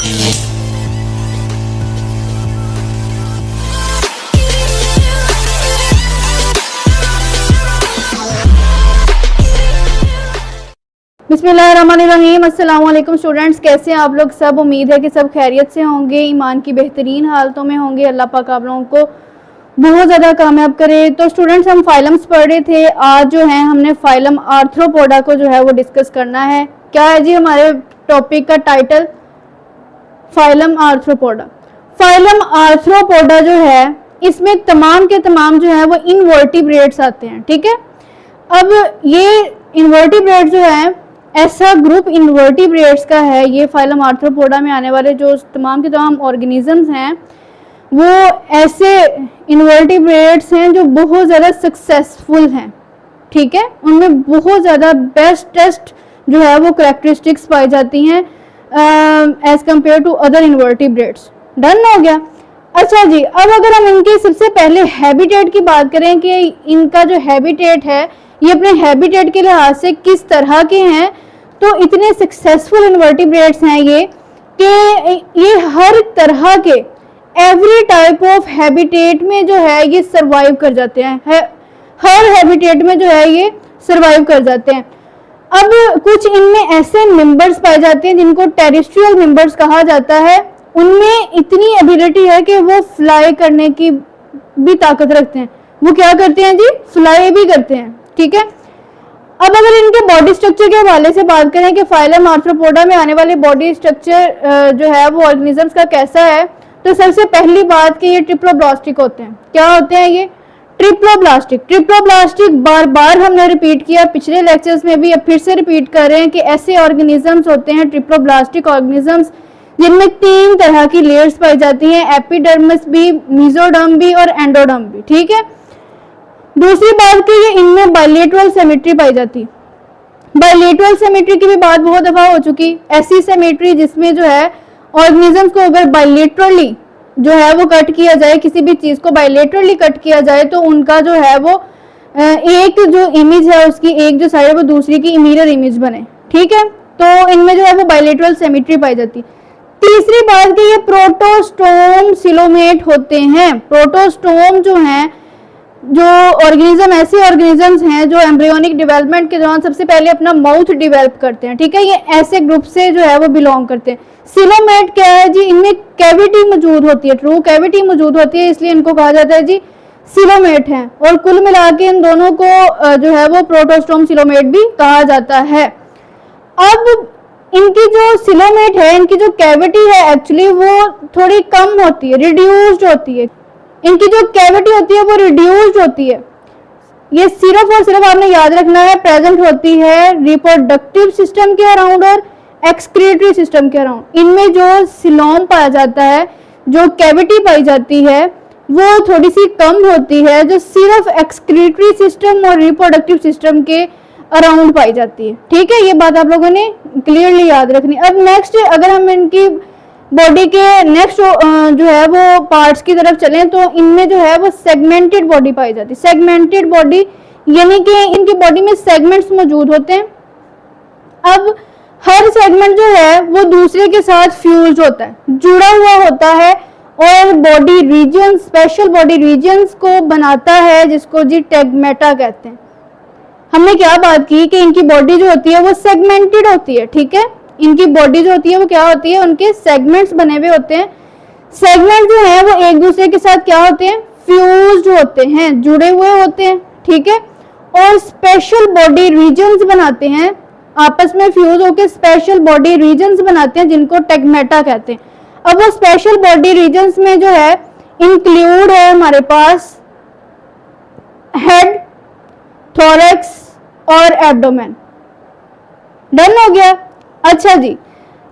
बिस्मिल्लाहिर्रहमानिर्रहीम। अस्सलाम वालेकुम स्टूडेंट्स, कैसे हैं आप लोग सब। उम्मीद है कि सब खैरियत से होंगे, ईमान की बेहतरीन हालतों में होंगे। अल्लाह पाक आप लोगों को बहुत ज़्यादा कामयाब करे। तो स्टूडेंट्स, हम फाइलम्स पढ़ रहे थे। आज जो है हमने फाइलम आर्थ्रोपोडा को जो है वो डिस्कस करना है। क्या है जी हमारे टॉपिक का title? Phylum arthropoda. Phylum arthropoda जो है इसमें तमाम के तमाम जो है वो इनवर्टिब्रेट्स आते हैं, ठीक है। अब ये इनवर्टिब्रेट जो है ऐसा ग्रुप इनवर्टिब्रेट्स का है, ये फाइलम आर्थ्रोपोडा में आने वाले जो तमाम के तमाम ऑर्गेनिजम्स हैं वो ऐसे इनवर्टिब्रेट्स हैं जो बहुत ज़्यादा सक्सेसफुल हैं, ठीक है। उनमें बहुत ज़्यादा बेस्टेस्ट जो है वो करैक्टरिस्टिक्स पाई जाती हैं as compare to other invertebrates. Done हो गया। अच्छा जी, अब अगर हम इनके सबसे पहले हैबिटेट की बात करें कि इनका जो हैबिटेट है ये अपने हैबिटेट के लिहाज से किस तरह के हैं, तो इतने सक्सेसफुल इनवर्टिब्रेट्स हैं ये कि ये हर तरह के एवरी टाइप ऑफ हैबिटेट में जो है ये सरवाइव कर जाते हैं। हर हैबिटेट में जो है ये सरवाइव कर जाते हैं। अब कुछ इनमें ऐसे मेंबर्स पाए जाते हैं जिनको टेरेस्ट्रियल मेंबर्स कहा जाता है। उनमें इतनी एबिलिटी है कि वो फ्लाई करने की भी ताकत रखते हैं। वो क्या करते हैं जी? फ्लाई भी करते हैं, ठीक है। अब अगर इनके बॉडी स्ट्रक्चर के हवाले से बात करें कि फाइलम आर्थ्रोपोडा में आने वाले बॉडी स्ट्रक्चर जो है वो ऑर्गेनिजम्स का कैसा है, तो सबसे पहली बात कि ये ट्रिप्लोब्लास्टिक होते हैं। क्या होते हैं ये? ट्रिप्लोब्लास्टिक। ट्रिप्लोब्लास्टिक बार बार हमने रिपीट किया पिछले लेक्चर्स में भी, अब फिर से रिपीट कर रहे हैं कि ऐसे ऑर्गेनिजम्स होते हैं ट्रिप्लोब्लास्टिक ऑर्गेनिजम्स जिनमें 3 तरह की लेयर्स पाई जाती हैं, एपिडर्मिस भी, मेसोडर्म भी और एंडोडर्म भी, ठीक है। दूसरी बात कि ये इनमें बायलेटरल सिमेट्री पाई जाती है। बायलेटरल सिमेट्री की भी बात बहुत दफा हो चुकी। ऐसी सिमेट्री जिसमें जो है ऑर्गेनिजम्स को अगर बायलेटरली जो है वो कट किया जाए, किसी भी चीज को बायलेटरली कट किया जाए तो उनका जो है वो एक जो इमेज है उसकी एक जो साइड है वो दूसरी की मिरर इमेज बने, ठीक है। तो इनमें जो है वो बायलेटरल सिमेट्री पाई जाती है। तीसरी बात कि ये प्रोटोस्टोम सिलोमेट होते हैं। प्रोटोस्टोम जो हैं, जो ऑर्गेनिज्म ऐसे ऑर्गेनिजम्स हैं जो एम्ब्रियोनिक डेवलपमेंट के दौरान सबसे पहले अपना माउथ डेवलप करते हैं, ठीक है। ये ऐसे ग्रुप से जो है वो बिलोंग करते हैं। सिलोमेट क्या है जी? इनमें कैविटी मौजूद होती है, ट्रू कैविटी मौजूद होती है, इसलिए इनको कहा जाता है जी सिलोमेट हैं। और कुल मिला के इन दोनों को जो है वो प्रोटोस्टोम सिलोमेट भी कहा जाता है। अब इनकी जो सिलोमेट है, इनकी जो कैविटी है एक्चुअली वो थोड़ी कम होती है, रिड्यूस्ड होती है। इनकी जो कैविटी होती है वो रिड्यूस्ड होती है। ये सिर्फ और सिर्फ आपने याद रखना है प्रेजेंट होती है रिप्रोडक्टिव सिस्टम के अराउंड और एक्सक्रीटरी सिस्टम के अराउंड। इनमें जो सिलोम पाया जाता है, जो कैविटी पाई जाती है वो थोड़ी सी कम होती है, जो सिर्फ एक्सक्रीटरी सिस्टम और रिप्रोडक्टिव सिस्टम के अराउंड पाई जाती है, ठीक है। ये बात आप लोगों ने क्लियरली याद रखनी। अब नेक्स्ट अगर हम इनकी बॉडी के नेक्स्ट जो है वो पार्ट्स की तरफ चलें तो इनमें जो है वो सेगमेंटेड बॉडी पाई जाती है। सेगमेंटेड बॉडी यानी कि इनकी बॉडी में सेगमेंट्स मौजूद होते हैं। अब हर सेगमेंट जो है वो दूसरे के साथ फ्यूज होता है, जुड़ा हुआ होता है और body region, special body regions को बनाता है जिसको जी टेगमेटा कहते हैं। हमने क्या बात की कि इनकी बॉडी जो होती है वो सेगमेंटेड होती है, ठीक है। इनकी बॉडी जो होती है वो क्या होती है? उनके सेगमेंट्स बने हुए होते हैं। सेगमेंट जो है वो एक दूसरे के साथ क्या होते हैं? फ्यूज्ड होते हैं, जुड़े हुए होते हैं, ठीक है। और स्पेशल बॉडी रीजन्स बनाते हैं, आपस में फ्यूज होकर स्पेशल बॉडी रीजन्स बनाते हैं जिनको टेगमेटा कहते हैं। अब वो स्पेशल बॉडी रीजन्स में जो है इंक्लूड है हमारे पास हेड, थोरैक्स और एब्डोमेन। डन हो गया। अच्छा जी,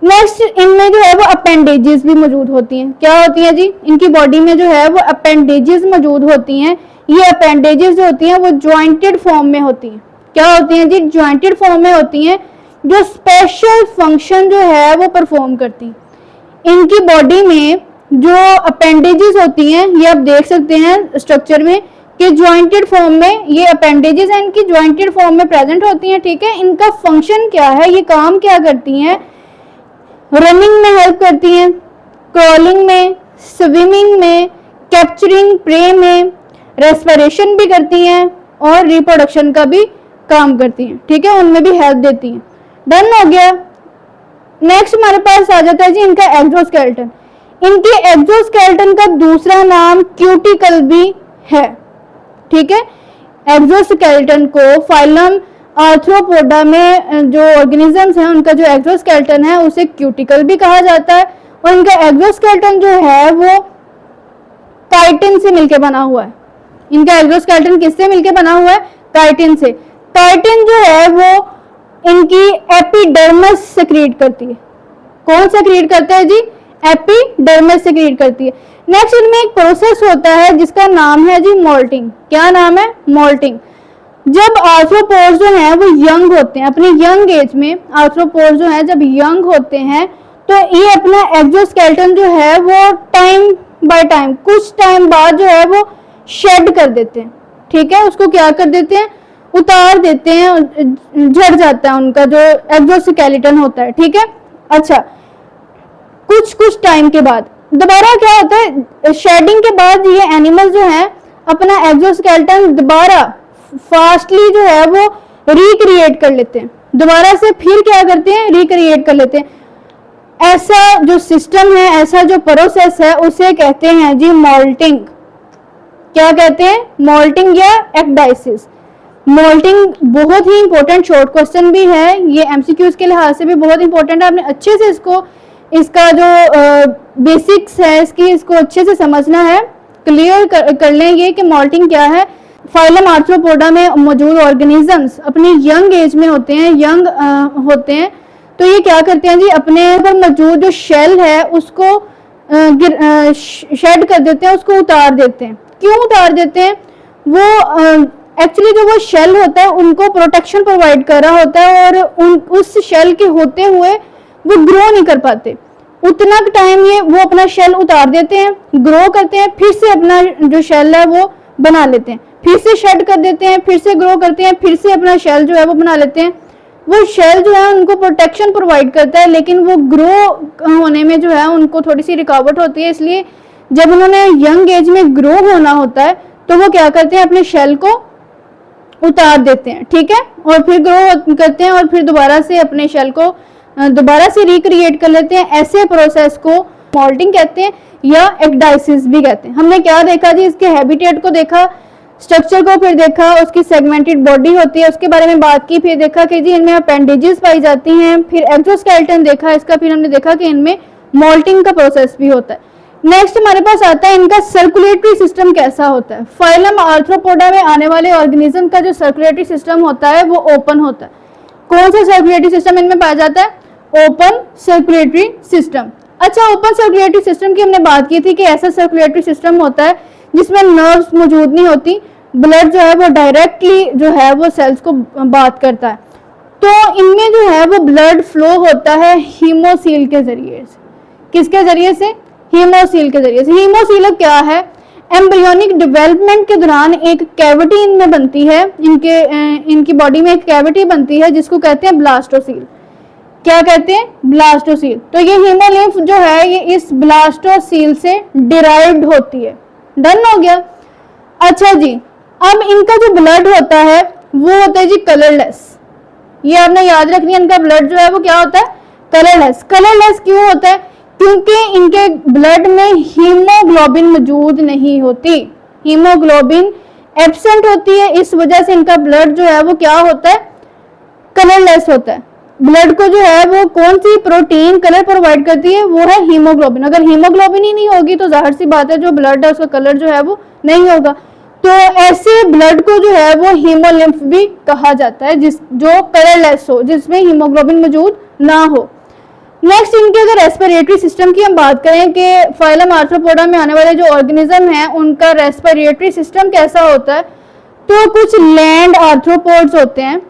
नेक्स्ट इनमें जो है वो अपेंडेजेस भी मौजूद होती हैं। क्या होती हैं जी? इनकी बॉडी में जो है वो अपेंडेजेस मौजूद होती हैं। ये अपेंडेजेस जो होती हैं वो जॉइंटेड फॉर्म में होती हैं। क्या होती हैं जी? जॉइंटेड फॉर्म में होती हैं, जो स्पेशल फंक्शन जो है वो परफॉर्म करती हैं। इनकी बॉडी में जो अपेंडेजेस होती हैं ये आप देख सकते हैं स्ट्रक्चर में कि जॉइंटेड फॉर्म में ये अपेंडेजेस हैं, इनकी जॉइंटेड फॉर्म में प्रेजेंट होती हैं, ठीक है। इनका फंक्शन क्या है, ये काम क्या करती हैं? रनिंग में हेल्प करती हैं, क्रॉलिंग में, स्विमिंग में, कैप्चरिंग प्रे में, रेस्पिरेशन भी करती हैं और रिप्रोडक्शन का भी काम करती हैं, ठीक है, उनमें भी हेल्प देती हैं। डन हो गया। नेक्स्ट हमारे पास आ जाता है जी इनका एक्सोस्केलेटन। इनके एक्सोस्केलेटन का दूसरा नाम क्यूटिकल भी है, ठीक है। एक्सोस्केलेटन को फाइलम आर्थ्रोपोडा में जो ऑर्गेनिजम्स हैं उनका जो एक्सोस्केलेटन है उसे क्यूटिकल भी कहा जाता है। और इनका एक्सोस्केलेटन जो है वो काइटिन से मिलकर बना हुआ है। इनका एक्सोस्केलेटन किससे मिलकर बना हुआ है? काइटिन से। काइटिन जो है वो इनकी एपिडर्मिस सेक्रीट करती है। कौन सेक्रीट करता है जी? एपिडर्मिस सेक्रीट करती है। नेक्स्ट इनमें एक प्रोसेस होता है जिसका नाम है जी मोल्टिंग। क्या नाम है? मोल्टिंग। जब आर्थ्रोपोड्स जो हैं वो यंग होते हैं, अपनी यंग एज में आर्थ्रोपोड्स जो हैं जब यंग होते हैं तो ये अपना एक्सोस्केलेटन जो है वो टाइम बाय टाइम, कुछ टाइम बाद जो है वो शेड कर देते हैं, ठीक है। उसको क्या कर देते हैं? उतार देते हैं, झड़ जाता है उनका जो एक्सोस्केलेटन होता है, ठीक है। अच्छा, कुछ टाइम के बाद दोबारा क्या होता है? शेडिंग के बाद ये एनिमल जो है अपना एक्सोस्केलेटन दोबारा फास्टली जो है वो रिक्रिएट कर लेते हैं। दोबारा से फिर क्या करते हैं? रिक्रिएट कर लेते हैं। ऐसा जो सिस्टम है, ऐसा जो प्रोसेस है उसे कहते हैं जी मोल्टिंग। क्या कहते हैं? मोल्टिंग या एक्डाइसिस। मोल्टिंग बहुत ही इंपॉर्टेंट शॉर्ट क्वेश्चन भी है, ये एमसीक्यूज के लिहाज से भी बहुत इंपॉर्टेंट है। आपने अच्छे से इसका जो बेसिक्स है इसको अच्छे से समझना है, क्लियर कर लेंगे कि मोल्टिंग क्या है। फाइलम आर्थ्रोपोडा में मौजूद ऑर्गेनिजम्स अपनी यंग एज में होते हैं, होते हैं तो ये क्या करते हैं जी? अपने पर मौजूद जो शेल है उसको शेड कर देते हैं, उसको उतार देते हैं। क्यों उतार देते हैं? वो एक्चुअली जो वो शेल होता है उनको प्रोटेक्शन प्रोवाइड कर रहा होता है और उस शेल के होते हुए वो ग्रो नहीं कर पाते। उतना टाइम ये वो अपना शेल उतार देते हैं, ग्रो करते हैं, फिर से अपना जो शेल है वो बना लेते हैं, फिर से शेड कर देते हैं, फिर से ग्रो करते हैं, फिर से अपना शेल जो है वो बना लेते हैं। वो शेल जो है उनको प्रोटेक्शन प्रोवाइड करता है, लेकिन वो ग्रो होने में जो है उनको थोड़ी सी रुकावट होती है। इसलिए जब उन्होंने यंग एज में ग्रो होना होता है तो वो क्या करते हैं? अपने शेल को उतार देते हैं, ठीक है, और फिर ग्रो करते हैं और फिर दोबारा से अपने शेल को दोबारा से रिक्रिएट कर लेते हैं। ऐसे प्रोसेस को मोल्टिंग कहते हैं या एक्डाइसिस भी कहते हैं। हमने क्या देखा जी? इसके हैबिटेट को देखा, स्ट्रक्चर को फिर देखा, उसकी सेगमेंटेड बॉडी होती है उसके बारे में बात की, फिर देखा कि जी इनमें अपेंडेजेस पाई जाती हैं, फिर एक्सोस्केलेटन देखा इसका, फिर हमने देखा कि इनमें मोल्टिंग का प्रोसेस भी होता है। नेक्स्ट हमारे पास आता है इनका सर्कुलेटरी सिस्टम कैसा होता है। फाइलम आर्थ्रोपोडा में आने वाले ऑर्गेनिज्म का जो सर्कुलेटरी सिस्टम होता है वो ओपन होता है। कौन सा सर्कुलेटरी सिस्टम इनमें पाया जाता है? Open circulatory system. अच्छा, ओपन सर्कुलेटरी सिस्टम की हमने बात की थी कि ऐसा सर्कुलेटरी सिस्टम होता है जिसमें नर्व्स मौजूद नहीं होती, ब्लड जो है वो डायरेक्टली जो है वो सेल्स को बात करता है। तो इनमें जो है वो ब्लड फ्लो होता है हीमोसील के जरिए से। किसके जरिए से? हीमोसील के जरिए से। हीमोसील अब क्या है? एम्ब्रियोनिक डेवलपमेंट के दौरान एक कैविटी इनमें बनती है, इनकी बॉडी में एक कैविटी बनती है जिसको कहते हैं ब्लास्टोसील। क्या कहते हैं? ब्लास्टोसील। तो ये हीमोलिम्फ जो है ये इस ब्लास्टोसील से डिराइव्ड होती है। डन हो गया। अच्छा जी, अब इनका जो ब्लड होता है वो होता है जी कलरलेस। ये आपने याद रखनी है, इनका ब्लड जो है वो क्या होता है? कलरलेस। कलरलेस क्यों होता है? क्योंकि इनके ब्लड में हीमोग्लोबिन मौजूद नहीं होती, हीमोग्लोबिन एब्सेंट होती है। इस वजह से इनका ब्लड जो है वो क्या होता है? कलरलेस होता है। ब्लड को जो है वो कौन सी प्रोटीन कलर प्रोवाइड करती है? वो है हीमोग्लोबिन। अगर हीमोग्लोबिन ही नहीं होगी तो जाहिर सी बात है जो ब्लड है उसका कलर जो है वो नहीं होगा। तो ऐसे ब्लड को जो है वो हीमोलिम्फ भी कहा जाता है जो कलरलेस हो, जिसमें हीमोग्लोबिन मौजूद ना हो। नेक्स्ट इनके अगर रेस्पिरेटरी सिस्टम की हम बात करें कि फाइलम आर्थ्रोपोडा में आने वाले जो ऑर्गेनिज्म हैं उनका रेस्पिरेटरी सिस्टम कैसा होता है, तो कुछ लैंड आर्थ्रोपोड्स होते हैं,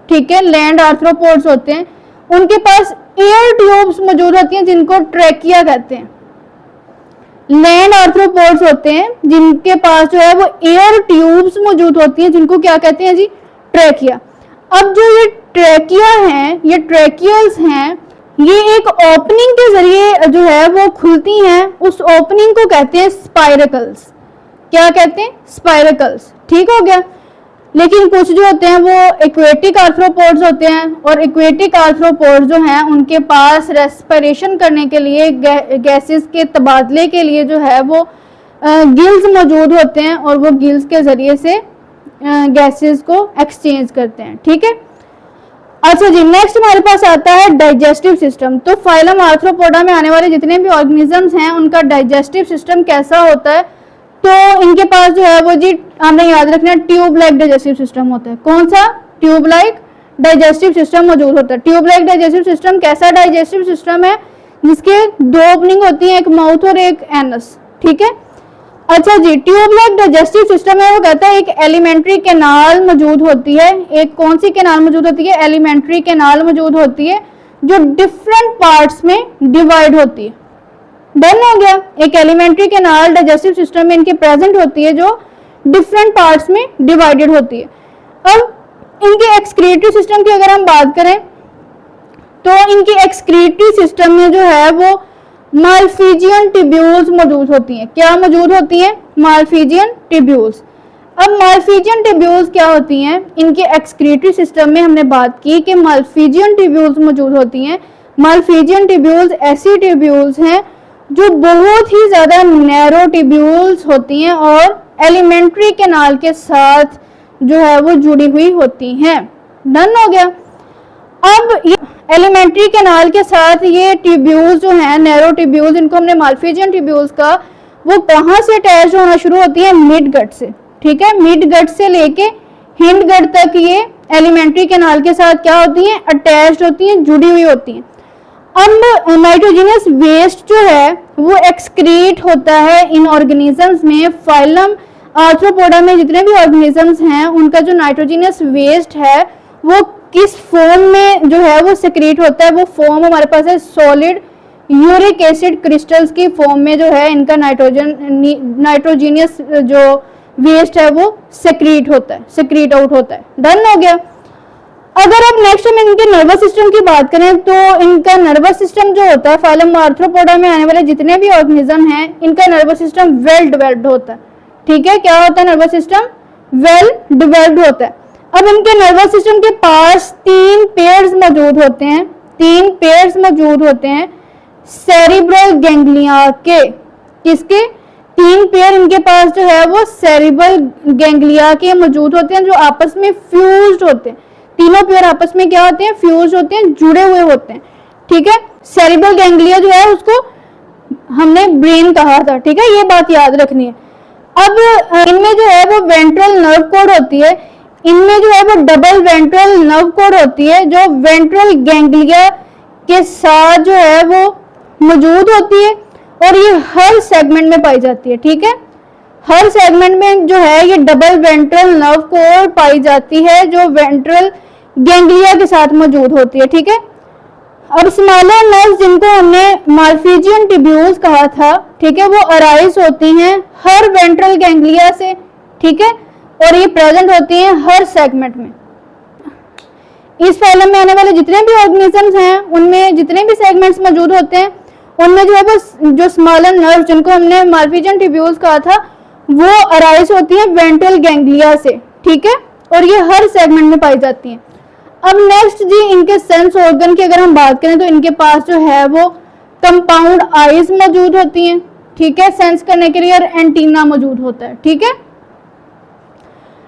ठीक है, लैंड आर्थ्रोपोड्स होते हैं, उनके पास एयर ट्यूब्स मौजूद होती हैं जिनको ट्रैकिया कहते हैं। लैंड आर्थ्रोपोड्स होते हैं जिनके पास जो है वो एयर ट्यूब्स मौजूद होती हैं जिनको क्या कहते हैं जी? ट्रैकिया। अब जो ये ट्रैकिया हैं, ये ट्रैकियल्स हैं, ये एक ओपनिंग के जरिए जो है वो खुलती हैं, उस ओपनिंग को कहते हैं स्पाइरकल्स। क्या कहते हैं? स्पाइरकल्स। ठीक हो गया। लेकिन कुछ जो होते हैं वो एक्वेटिक आर्थ्रोपोड्स होते हैं, और एक्वेटिक आर्थ्रोपोड्स जो हैं उनके पास रेस्पिरेशन करने के लिए, गैसेस के तबादले के लिए जो है वो गिल्स मौजूद होते हैं, और वो गिल्स के जरिए से गैसेस को एक्सचेंज करते हैं। ठीक है। अच्छा जी, नेक्स्ट हमारे पास आता है डाइजेस्टिव सिस्टम। तो फाइलम आर्थ्रोपोडा में आने वाले जितने भी ऑर्गेनिजम्स हैं उनका डाइजेस्टिव सिस्टम कैसा होता है? तो इनके पास जो है वो जी हमने याद रखना है ट्यूब लाइक डाइजेस्टिव सिस्टम होता है। कौन सा? ट्यूब लाइक डाइजेस्टिव सिस्टम मौजूद होता है। ट्यूब लाइक डाइजेस्टिव सिस्टम कैसा डाइजेस्टिव सिस्टम है? जिसके दो ओपनिंग होती है, एक माउथ और एक एनस। ठीक है। अच्छा जी, ट्यूब लाइक डाइजेस्टिव सिस्टम है वो कहता है एक एलिमेंट्री कैनाल मौजूद होती है। एक कौन सी कैनाल मौजूद होती है? एलिमेंट्री कैनाल मौजूद होती है जो डिफरेंट पार्ट्स में डिवाइड होती है। डन हो गया। एक एलिमेंट्री कैनाल डाइजेस्टिव सिस्टम में इनके प्रेजेंट होती है जो डिफरेंट पार्ट्स में डिवाइडेड होती है। अब इनके एक्सक्रीटरी सिस्टम की अगर हम बात करें तो इनकी एक्सक्रीटरी सिस्टम में जो है वो मालफिजियन ट्यूब्यूल्स मौजूद होती हैं। क्या मौजूद होती हैं? Malpighian tubules. अब मालफिजियन ट्यूब्यूल्स क्या होती हैं? इनके एक्सक्रीटरी सिस्टम में हमने बात की कि मालफिजियन ट्यूब्यूल्स मौजूद होती हैं। मालफिजियन ट्यूब्यूल्स ऐसी ट्यूब्यूल्स हैं जो बहुत ही ज्यादा नैरो ट्यूब्यूल्स होती हैं और एलिमेंट्री कैनाल के साथ जो है वो जुड़ी हुई होती हैं। डन हो गया। अब ये एलिमेंट्री कैनाल के साथ ये ट्यूब्यूल्स जो हैं, नैरो ट्यूब्यूल्स, इनको हमने मालफिजियन ट्यूब्यूल्स का, वो कहाँ से अटैच होना शुरू होती है? मिड गट से। ठीक है। मिड गट से लेके हिंड गट तक ये एलिमेंट्री कैनाल के साथ क्या होती हैं? अटैच्ड होती हैं, जुड़ी हुई होती हैं। अब नाइट्रोजनस वेस्ट जो है वो एक्सक्रीट होता है इन ऑर्गेनिजम्स में। फाइलम आर्थ्रोपोडा में जितने भी ऑर्गेनिजम्स हैं उनका जो नाइट्रोजनस वेस्ट है वो किस फॉर्म में जो है वो सेक्रेट होता है? वो फॉर्म हमारे पास है सॉलिड यूरिक एसिड क्रिस्टल्स की फॉर्म में जो है इनका नाइट्रोजनियस जो वेस्ट है वो सेक्रेट होता है, सेक्रेट आउट होता है। डन हो गया। अगर अब नेक्स्ट हम इनके नर्वस सिस्टम की बात करें तो इनका नर्वस सिस्टम जो होता है, फाइलम आर्थ्रोपोडा में आने वाले जितने भी ऑर्गेनिज्म हैं इनका नर्वस सिस्टम वेल डेवलप्ड होता है। ठीक है। क्या होता है? नर्वस सिस्टम वेल डेवलप्ड होता है। अब इनके नर्वस सिस्टम के पास तीन पेयर्स मौजूद होते हैं। तीन पेयर्स मौजूद होते हैं सेरिब्रल गैंग्लिया के। किसके? तीन पेयर इनके पास जो है वो सेरिब्रल गैंग्लिया के मौजूद होते हैं जो आपस में फ्यूज्ड होते हैं। तीनों पेयर आपस में क्या होते हैं? फ्यूज होते हैं, जुड़े हुए होते हैं। ठीक है। सेरिब्रल गैंग्लिया जो है उसको हमने ब्रेन कहा था। ठीक है। ये बात याद रखनी है। अब इनमें जो है वो वेंट्रल नर्व कोड होती है। इनमें जो है वो डबल वेंट्रल नर्व कोड होती है जो वेंट्रल गैंग्लिया के साथ जो है वो मौजूद होती है, और ये हर सेगमेंट में पाई जाती है। ठीक है। हर सेगमेंट में जो है ये डबल वेंट्रल नर्व कोड पाई जाती है जो वेंट्रल गैंग्लिया के साथ मौजूद होती है। ठीक है। अब स्मॉलर नर्व्स जिनको हमने मालफिजियन ट्यूब्यूल्स कहा था, ठीक है, वो अराइज होती हैं हर वेंट्रल गैंग्लिया से। ठीक है। और ये प्रेजेंट होती हैं हर सेगमेंट में। इस फाइलम में आने वाले जितने भी ऑर्गेनिजम्स हैं उनमें जितने भी सेगमेंट्स मौजूद होते हैं उनमें जो है वो जो स्मॉलर नर्व जिनको हमने मालफिजियन ट्यूब्यूल्स कहा था वो अराइज होती हैं वेंट्रल गैंग्लिया से। ठीक है। और ये हर सेगमेंट में पाई जाती हैं। अब नेक्स्ट जी इनके सेंस ऑर्गन की अगर हम बात करें तो इनके पास जो है वो कंपाउंड आईज मौजूद होती हैं। ठीक है। सेंस करने के लिए, और एंटीना मौजूद होता है। ठीक है।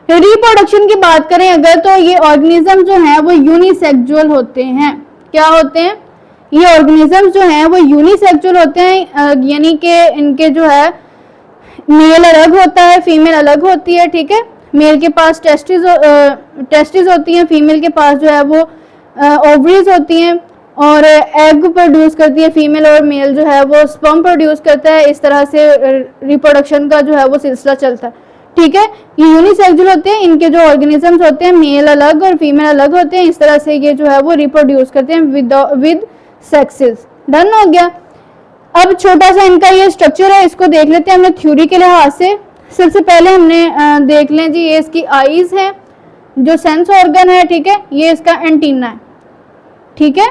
रिप्रोडक्शन की बात करें अगर तो ये ऑर्गेनिज्म जो हैं वो यूनिसेक्सुअल होते हैं। क्या होते हैं? ये ऑर्गेनिज्म जो हैं वो यूनिसेक्सुअल होते हैं, यानी कि इनके जो है मेल अलग होता है, फीमेल अलग होती है। ठीक है। मेल के पास टेस्टिस होती हैं, फीमेल के पास जो है वो ओवरीज होती हैं, और एग प्रोड्यूस करती है फीमेल, और मेल जो है वो स्पर्म प्रोड्यूस करता है। इस तरह से रिप्रोडक्शन का जो है वो सिलसिला चलता है। ठीक है। ये यूनिसेक्सुअल होते हैं। इनके जो ऑर्गेनिजम्स होते हैं मेल अलग और फीमेल अलग होते हैं। इस तरह से ये जो है वो रिप्रोड्यूस करते हैं विद सेक्सेस। डन हो गया। अब छोटा सा इनका ये स्ट्रक्चर है, इसको देख लेते हैं हमने थ्योरी के लिहाज से। सबसे पहले हमने देख लें जी, ये इसकी आईज है जो सेंस ऑर्गन है। ठीक है। ये इसका एंटीना है। ठीक है।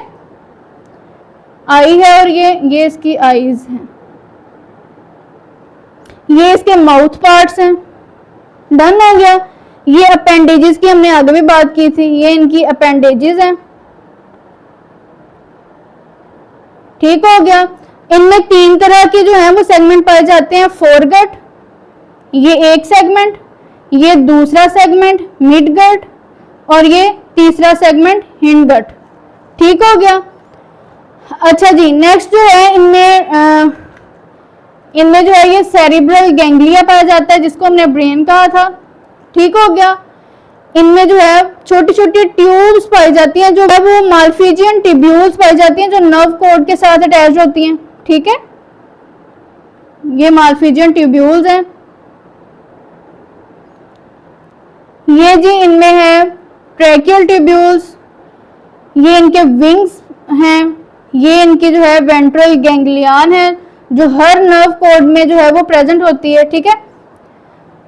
आई है और ये इसकी आईज हैं, ये इसके माउथ पार्ट्स हैं। डन हो गया। ये अपेंडेजेस की हमने आगे भी बात की थी, ये इनकी अपेंडेजेस हैं। ठीक हो गया। इनमें 3 तरह के जो है वो सेगमेंट पाए जाते हैं, फोरगट, ये एक सेगमेंट, ये दूसरा सेगमेंट मिडगट, और ये तीसरा सेगमेंट हिंडगट। ठीक हो गया। अच्छा जी, नेक्स्ट जो है इनमें जो है ये सेरिब्रल गैंग्लिया पाया जाता है, जिसको हमने ब्रेन कहा था। ठीक हो गया। इनमें जो है छोटी छोटी ट्यूब्स पाई जाती हैं, जो है वो माल्फिजियन ट्यूब्यूल्स पाई जाती हैं, जो नर्व कोड के साथ अटैच होती हैं। ठीक है, ये माल्फिजियन ट्यूब्यूल्स हैं। ये जी इनमें है ट्रैकियल ट्यूब्यूल्स, ये इनके विंग्स हैं, ये इनकी जो है वेंट्रल गैंग्लियन है, जो हर नर्व कोड में जो है वो प्रेजेंट होती है। ठीक है,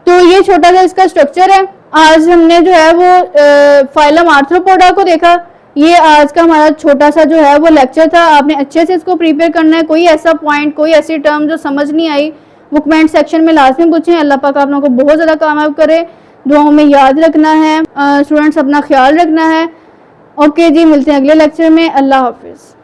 तो ये छोटा सा इसका स्ट्रक्चर है। आज हमने जो है वो फाइलम आर्थ्रोपोडा को देखा। ये आज का हमारा छोटा सा जो है वो लेक्चर था। आपने अच्छे से इसको प्रिपेयर करना है। कोई ऐसा पॉइंट, कोई ऐसी टर्म जो समझ नहीं आई, वो कमेंट सेक्शन में लाजमी पूछें। अल्लाह पाक आप लोगों को बहुत ज़्यादा कामयाब करे। दुआओं में याद रखना है। स्टूडेंट्स अपना ख्याल रखना है। ओके जी, मिलते हैं अगले लेक्चर में। अल्लाह हाफिज़।